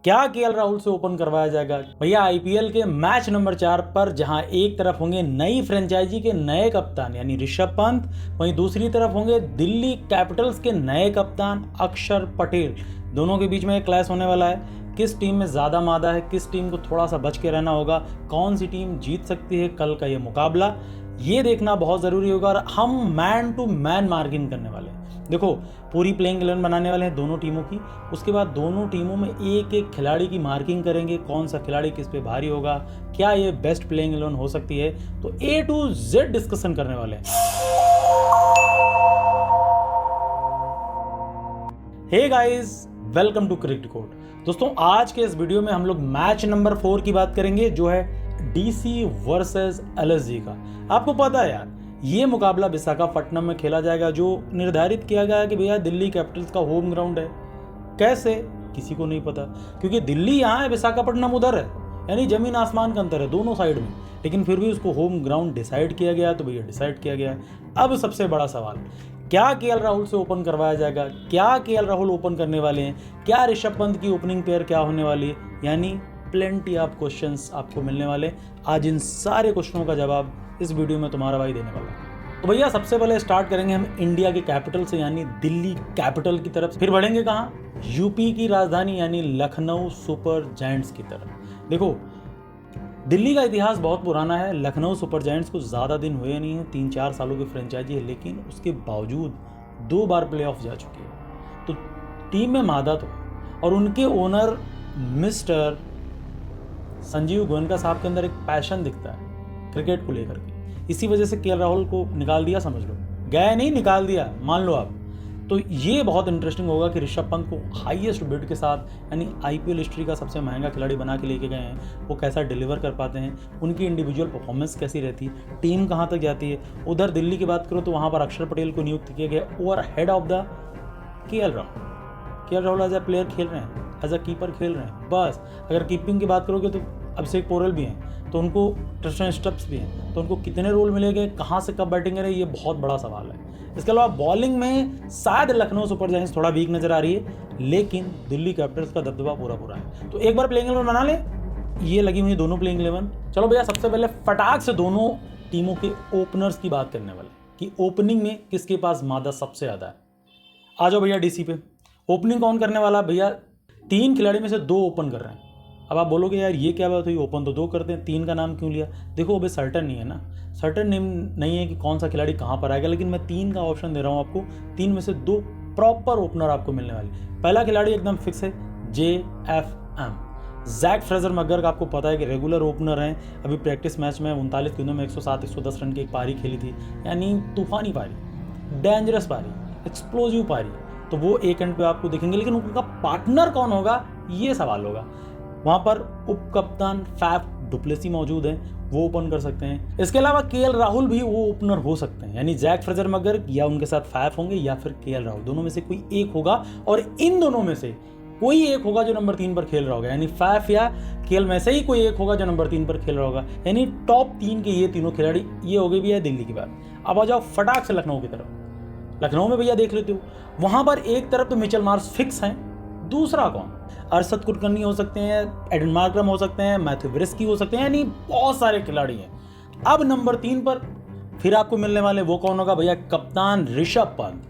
क्या केएल राहुल से ओपन करवाया जाएगा? भैया आईपीएल के मैच नंबर 4 पर जहां एक तरफ होंगे नई फ्रेंचाइजी के नए कप्तान यानी ऋषभ पंत, वहीं दूसरी तरफ होंगे दिल्ली कैपिटल्स के नए कप्तान अक्षर पटेल। दोनों के बीच में एक क्लैश होने वाला है। किस टीम में ज़्यादा मादा है, किस टीम को थोड़ा सा बच के रहना होगा, कौन सी टीम जीत सकती है कल का ये मुकाबला, ये देखना बहुत ज़रूरी होगा। और हम मैन टू मैन मार्किंग करने वाले हैं। देखो, पूरी प्लेइंग 11 बनाने वाले हैं दोनों टीमों की। उसके बाद दोनों टीमों में एक एक खिलाड़ी की मार्किंग करेंगे, कौन सा खिलाड़ी किस पे भारी होगा, क्या ये बेस्ट प्लेइंग 11 हो सकती है। तो A to Z डिस्कशन करने वाले हैं। Hey guys, welcome to cricket code. दोस्तों, आज के इस वीडियो में हम लोग मैच नंबर 4 की बात करेंगे, जो है डीसी वर्सेस एलएसजी का। आपको पता है यार, ये मुकाबला विशाखापट्टनम में खेला जाएगा, जो निर्धारित किया गया है कि भैया दिल्ली कैपिटल्स का होम ग्राउंड है। कैसे, किसी को नहीं पता, क्योंकि दिल्ली यहाँ है, विशाखापट्टनम उधर है, यानी जमीन आसमान का अंतर है दोनों साइड में। लेकिन फिर भी उसको होम ग्राउंड डिसाइड किया गया, तो भैया डिसाइड किया गया है। अब सबसे बड़ा सवाल, क्या केएल राहुल से ओपन करवाया जाएगा? क्या केएल राहुल ओपन करने वाले हैं? क्या ऋषभ पंत की ओपनिंग पेयर क्या होने वाली है? यानी प्लेंटी ऑफ क्वेश्चंस आपको मिलने वाले। आज इन सारे क्वेश्चनों का जवाब इस वीडियो में तुम्हारा भाई देने वाला है। तो भैया सबसे पहले स्टार्ट करेंगे हम इंडिया के कैपिटल से, यानी दिल्ली कैपिटल की तरफ। फिर बढ़ेंगे कहाँ? यूपी की राजधानी यानी लखनऊ सुपर जायंट्स की तरफ। देखो, दिल्ली का इतिहास बहुत पुराना है। लखनऊ सुपर जायंट्स को ज़्यादा दिन हुए नहीं है, 3-4 सालों की फ्रेंचाइजी है, लेकिन उसके बावजूद 2 बार प्लेऑफ जा चुकी है। तो टीम में मादा तो है, और उनके ओनर मिस्टर संजीव गोयनका साहब के अंदर एक पैशन दिखता है क्रिकेट को लेकर के। इसी वजह से केएल राहुल को निकाल दिया, समझ लो, गए नहीं, निकाल दिया, मान लो आप। तो ये बहुत इंटरेस्टिंग होगा कि ऋषभ पंत को हाईएस्ट बिड के साथ, यानी आईपीएल हिस्ट्री का सबसे महंगा खिलाड़ी बना के लेके गए हैं, वो कैसा डिलीवर कर पाते हैं, उनकी इंडिविजुअल परफॉर्मेंस कैसी रहती है, टीम कहाँ तक जाती है। उधर दिल्ली की बात करो तो वहाँ पर अक्षर पटेल को नियुक्त किया गया over head of the KL Rahul. KL Rahul as a player खेल रहे हैं, एज अ कीपर खेल रहे हैं बस। अगर कीपिंग की बात करोगे तो अभिषेक पोरेल भी हैं, तो उनको ट्रिस्टन स्टब्स भी हैं, तो उनको कितने रोल मिलेंगे, कहाँ से कब बैटिंग करें, ये बहुत बड़ा सवाल है। इसके अलावा बॉलिंग में शायद लखनऊ सुपर जायंट्स थोड़ा वीक नजर आ रही है, लेकिन दिल्ली कैपिटल्स का दबदबा पूरा है। तो एक बार प्लेइंग 11 बना ले, ये लगी हुई है दोनों प्लेइंग 11। चलो भैया, सबसे पहले फटाक से दोनों टीमों के ओपनर्स की बात करने वाले कि ओपनिंग में किसके पास मादा सबसे ज़्यादा है। आ जाओ भैया डीसी पे। ओपनिंग कौन करने वाला? भैया 3 खिलाड़ी में से 2 ओपन कर रहे हैं। अब आप बोलोगे यार ये क्या बात हुई, ओपन तो 2 करते हैं, 3 का नाम क्यों लिया? देखो, अभी सर्टन नहीं है ना, सर्टन नहीं है कि कौन सा खिलाड़ी कहाँ पर आएगा, लेकिन मैं 3 का ऑप्शन दे रहा हूँ आपको। 3 में से 2 प्रॉपर ओपनर आपको मिलने वाली। पहला खिलाड़ी एकदम फिक्स है, JFM जैक फ्रेजर मगर का। आपको पता है कि रेगुलर ओपनर हैं। अभी प्रैक्टिस मैच में 39 गेंदों में 107-110 रन की एक पारी खेली थी, यानी तूफानी पारी, डेंजरस पारी, एक्सप्लोजिव पारी। तो वो एक एंड पे आपको दिखेंगे, लेकिन उनका पार्टनर कौन होगा, ये सवाल होगा। वहाँ पर उप कप्तान फैफ डुप्लेसी मौजूद हैं, वो ओपन कर सकते हैं। इसके अलावा केएल राहुल भी वो ओपनर हो सकते हैं, यानी जैक फ्रेजर मगर या उनके साथ फैफ होंगे, या फिर केएल राहुल, दोनों में से कोई एक होगा। और इन दोनों में से कोई एक होगा जो नंबर 3 पर खेल रहा होगा, यानी फैफ या केएल में से ही कोई एक होगा जो नंबर 3 पर खेल रहा होगा। यानी टॉप 3 के ये तीनों खिलाड़ी, ये हो गए भैया दिल्ली की बात। अब आ जाओ फटाक से लखनऊ की तरफ। लखनऊ में भैया देख लेते हो, वहां पर एक तरफ तो मिचेल मार्श फिक्स हैं, दूसरा कौन? अरशद कुलकर्णी हो सकते हैं, एडन मार्करम हो सकते हैं, मैथ्यू विस्की हो सकते हैं, यानी बहुत सारे खिलाड़ी हैं। अब नंबर 3 पर फिर आपको मिलने वाले वो कौन होगा? भैया कप्तान ऋषभ पंत।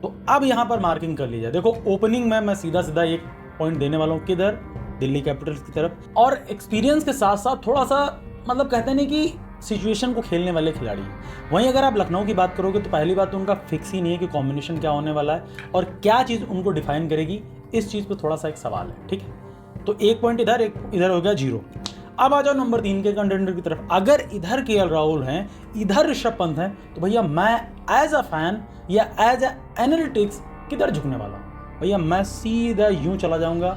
तो अब यहां पर मार्किंग कर लीजिए। देखो, ओपनिंग में मैं सीधा एक पॉइंट देने वाला हूं, किधर? दिल्ली कैपिटल्स की तरफ। और एक्सपीरियंस के साथ साथ थोड़ा सा, मतलब कहते नहीं कि सिचुएशन को खेलने वाले खिलाड़ी। वहीं अगर आप लखनऊ की बात करोगे तो पहली बात तो उनका फिक्स ही नहीं है कि कॉम्बिनेशन क्या होने वाला है और क्या चीज़ उनको डिफाइन करेगी। इस चीज़ पे थोड़ा सा एक सवाल है, ठीक है। तो एक पॉइंट इधर, एक इधर हो गया 0। अब आ जाओ नंबर 3 के कंटेंडर की तरफ। अगर इधर केएल राहुल हैं, इधर ऋषभ पंत हैं, तो भैया मैं एज अ फैन या एज अ एनालिटिक्स किधर झुकने वाला हूँ? भैया मैं सीधा यूं चला जाऊंगा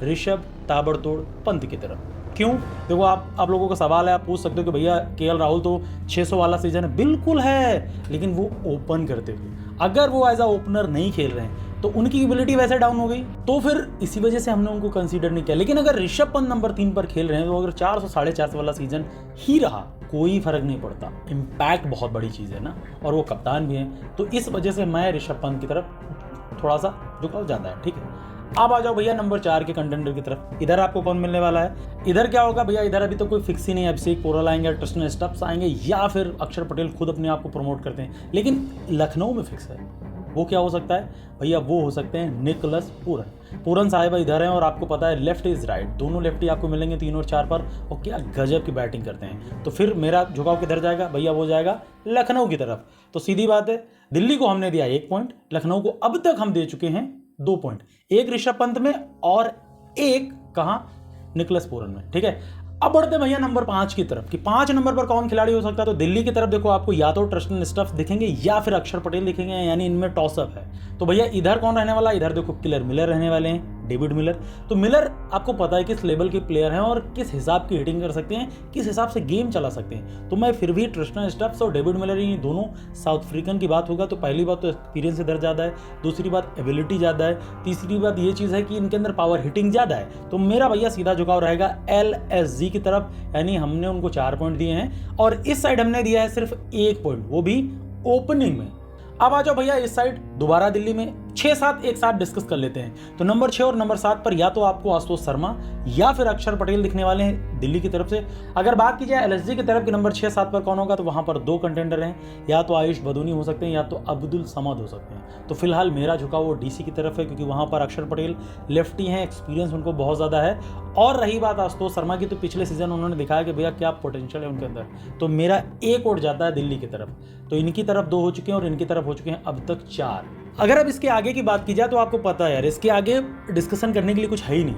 ऋषभ ताबड़तोड़ पंत की तरफ। क्यों? देखो, आप लोगों का सवाल है, आप पूछ सकते हो कि भैया केएल राहुल तो 600 वाला सीजन है। बिल्कुल है, लेकिन वो ओपन करते हुए, अगर वो एज अ ओपनर नहीं खेल रहे हैं तो उनकी एबिलिटी वैसे डाउन हो गई, तो फिर इसी वजह से हमने उनको कंसीडर नहीं किया। लेकिन अगर ऋषभ पंत नंबर 3 पर खेल रहे हैं, तो अगर 400-450 वाला सीजन ही रहा, कोई फर्क नहीं पड़ता। इम्पैक्ट बहुत बड़ी चीज़ है ना, और वो कप्तान भी हैं, तो इस वजह से मैं ऋषभ पंत की तरफ थोड़ा सा झुकाव ज़्यादा है, ठीक है। अब आ जाओ भैया नंबर 4 के कंटेंडर की तरफ। इधर आपको कौन मिलने वाला है? इधर क्या होगा भैया, इधर अभी तो कोई फिक्स ही नहीं है। अभिषेक पोरल आएंगे, ट्रिस्टन स्टब्स आएंगे, या फिर अक्षर पटेल खुद अपने आप को प्रमोट करते हैं। लेकिन लखनऊ में फिक्स है, वो क्या हो सकता है भैया? वो हो सकते हैं निकोलस पूरन। पूरन साहिब इधर हैं और आपको पता है लेफ्ट इज राइट, दोनों लेफ्टी आपको मिलेंगे 3 और 4 पर, और क्या गजब की बैटिंग करते हैं। तो फिर मेरा झुकाव किधर जाएगा भैया? वो जाएगा लखनऊ की तरफ। तो सीधी बात है, दिल्ली को हमने दिया 1 पॉइंट, लखनऊ को अब तक हम दे चुके हैं 2 पॉइंट, एक ऋषभ पंत में और एक कहाँ, निकोलस पूरन में। ठीक है, अब बढ़ते हैं भैया नंबर 5 की तरफ कि 5 नंबर पर कौन खिलाड़ी हो सकता है। तो दिल्ली की तरफ देखो आपको या तो ट्रिस्टन स्टब्स दिखेंगे या फिर अक्षर पटेल दिखेंगे, यानी इनमें टॉसअप है। तो भैया इधर कौन रहने वाला है? इधर देखो किलर मिलर रहने वाले हैं, डेविड मिलर। तो मिलर आपको पता है किस लेवल के प्लेयर हैं और किस हिसाब की हिटिंग कर सकते हैं, किस हिसाब से गेम चला सकते हैं। तो मैं फिर भी ट्रिस्टन स्टब्स और डेविड मिलर, ये दोनों साउथ अफ्रीकन की बात होगा तो पहली बात तो एक्सपीरियंस इधर ज़्यादा है, दूसरी बात एबिलिटी ज़्यादा है, तीसरी बात ये चीज़ है कि इनके अंदर पावर हिटिंग ज़्यादा है। तो मेरा भैया सीधा झुकाव रहेगा LSG की तरफ, यानी हमने उनको 4 पॉइंट दिए हैं और इस साइड हमने दिया है सिर्फ 1 पॉइंट, वो भी ओपनिंग में। अब आ जाओ भैया इस साइड दोबारा दिल्ली में 6-7 एक साथ डिस्कस कर लेते हैं। तो नंबर 6 और नंबर 7 पर या तो आपको आशुतोष शर्मा या फिर अक्षर पटेल दिखने वाले हैं दिल्ली की तरफ से। अगर बात की जाए LSG की तरफ की नंबर 6-7 पर कौन होगा, तो वहां पर 2 कंटेंडर हैं, या तो आयुष बदूनी हो सकते हैं या तो अब्दुल समद हो सकते हैं। तो फिलहाल मेरा झुकाव वो DC की तरफ है क्योंकि वहां पर अक्षर पटेल लेफ्टी हैं, एक्सपीरियंस उनको बहुत ज़्यादा है। और रही बात आशुतोष शर्मा की, तो पिछले सीजन उन्होंने दिखाया कि भैया क्या पोटेंशियल है उनके अंदर। तो मेरा एक और जाता है दिल्ली की तरफ। तो इनकी तरफ 2 हो चुके हैं और इनकी तरफ हो चुके हैं अब तक 4। अगर अब इसके आगे की बात की जाए तो आपको पता है यार, इसके आगे डिस्कशन करने के लिए कुछ है ही नहीं।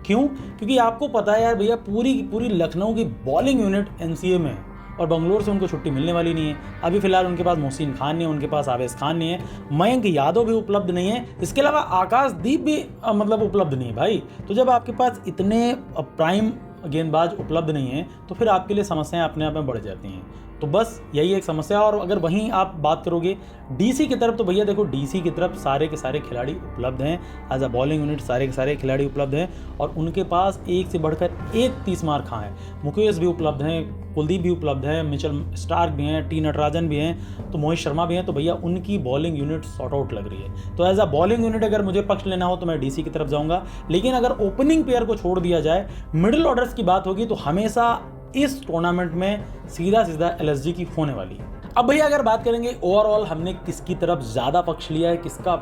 क्यों? क्योंकि आपको पता है यार भैया, पूरी लखनऊ की बॉलिंग यूनिट NCA में है और बंगलोर से उनको छुट्टी मिलने वाली नहीं है। अभी फिलहाल उनके पास मोहसिन खान नहीं है, उनके पास आवेश खान नहीं है, मयंक यादव भी उपलब्ध नहीं है, इसके अलावा आकाशदीप भी मतलब उपलब्ध नहीं है भाई। तो जब आपके पास इतने प्राइम गेंदबाज उपलब्ध नहीं है तो फिर आपके लिए समस्याएं अपने आप में बढ़ जाती हैं। तो बस यही एक समस्या। और अगर वहीं आप बात करोगे DC की तरफ, तो भैया देखो DC की तरफ सारे के सारे खिलाड़ी उपलब्ध हैं, एज अ बॉलिंग यूनिट सारे के सारे खिलाड़ी उपलब्ध हैं और उनके पास एक से बढ़कर एक 30 मार खां है। मुकेश भी उपलब्ध हैं, कुलदीप भी उपलब्ध है, मिचेल स्टार्क भी हैं, T नटराजन भी हैं, तो मोहित शर्मा भी हैं। तो भैया उनकी बॉलिंग यूनिट सॉर्ट आउट लग रही है। तो एज अ बॉलिंग यूनिट अगर मुझे पक्ष लेना हो तो मैं DC की तरफ जाऊंगा। लेकिन अगर ओपनिंग पेयर को छोड़ दिया जाए, मिडिल ऑर्डर्स की बात होगी तो हमेशा इस टूर्नामेंट में सीधा LSG की होने वाली है। अब भैया अगर बात करेंगे ओवरऑल हमने किसकी तरफ ज़्यादा पक्ष लिया है, किसका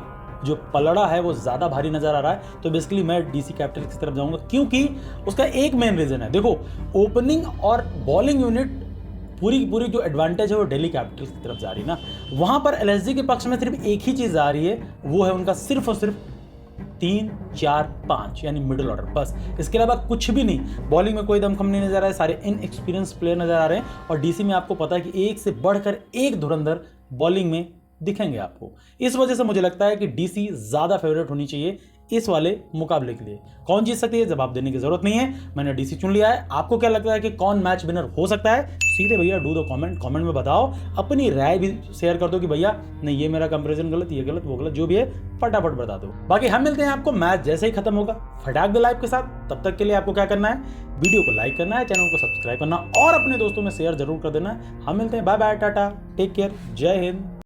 जो पलड़ा है वो ज़्यादा भारी नज़र आ रहा है, तो बेसिकली मैं DC कैपिटल्स की तरफ जाऊंगा क्योंकि उसका एक मेन रीज़न है। देखो ओपनिंग और बॉलिंग यूनिट पूरी की पूरी जो एडवांटेज है वो दिल्ली कैपिटल्स की तरफ जा रही है ना। वहाँ पर LSG के पक्ष में सिर्फ एक ही चीज़ आ रही है, वो है उनका सिर्फ और सिर्फ 3, 4, 5 यानी मिडिल ऑर्डर, बस। इसके अलावा कुछ भी नहीं। बॉलिंग में कोई दमखम नहीं नजर आ रहा है, सारे इनएक्सपीरियंस प्लेयर नजर आ रहे हैं। और DC में आपको पता है कि एक से बढ़कर एक धुरंधर बॉलिंग में दिखेंगे आपको। इस वजह से मुझे लगता है कि DC ज़्यादा फेवरेट होनी चाहिए इस वाले मुकाबले के लिए। कौन जीत सकती है जवाब देने की जरूरत नहीं है, मैंने DC चुन लिया है। आपको क्या लगता है कि कौन मैच विनर हो सकता है? सीधे भैया डू द कमेंट में बताओ, अपनी राय भी शेयर कर दो कि भैया नहीं ये मेरा कंपैरिजन गलत, ये गलत, वो गलत, जो भी है फटाफट बता दो। बाकी हम मिलते हैं आपको मैच जैसे ही खत्म होगा फटाक दे लाइव के साथ। तब तक के लिए आपको क्या करना है, वीडियो को लाइक करना है, चैनल को सब्सक्राइब करना और अपने दोस्तों में शेयर जरूर कर देना है। हम मिलते हैं, bye bye, tata, take care, जय हिंद।